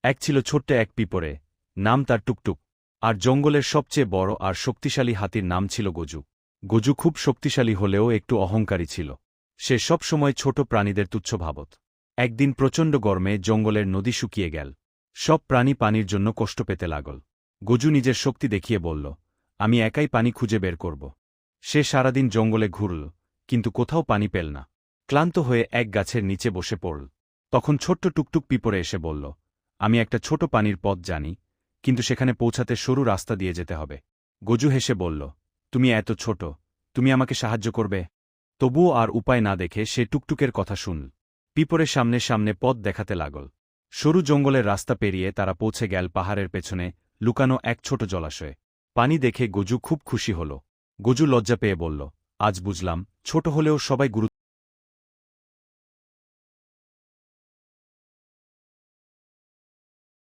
এক ছিল ছোট্ট এক পিঁপড়ে, নাম তার টুকটুক। আর জঙ্গলের সবচেয়ে বড় আর শক্তিশালী হাতির নাম ছিল গজু। গজু খুব শক্তিশালী হলেও একটু অহংকারী ছিল। সে সব সময় ছোট প্রাণীদের তুচ্ছ ভাবত। একদিন প্রচণ্ড গরমে জঙ্গলের নদী শুকিয়ে গেল। সব প্রাণী পানির জন্য কষ্ট পেতে লাগল। গজু নিজের শক্তি দেখিয়ে বলল, আমি একাই পানি খুঁজে বের করব। সে সারাদিন জঙ্গলে ঘুরল, কিন্তু কোথাও পানি পেল না। ক্লান্ত হয়ে এক গাছের নিচে বসে পড়ল। তখন ছোট্ট টুকটুক পিঁপড়ে এসে বলল, আমি একটা ছোট পানির পথ জানি, কিন্তু সেখানে পৌঁছাতে সরু রাস্তা দিয়ে যেতে হবে। গজু হেসে বলল, তুমি এত ছোট, তুমি আমাকে সাহায্য করবে? তবুও আর উপায় না দেখে সে টুকটুকের কথা শুনল। পিঁপড়ে সামনে সামনে পথ দেখাতে লাগল। সরু জঙ্গলের রাস্তা পেরিয়ে তারা পৌঁছে গেল পাহাড়ের পেছনে লুকানো এক ছোট জলাশয়ে। পানি দেখে গজু খুব খুশি হল। গজু লজ্জা পেয়ে বলল, আজ বুঝলাম, ছোট হলেও সবাই গুরুত্ব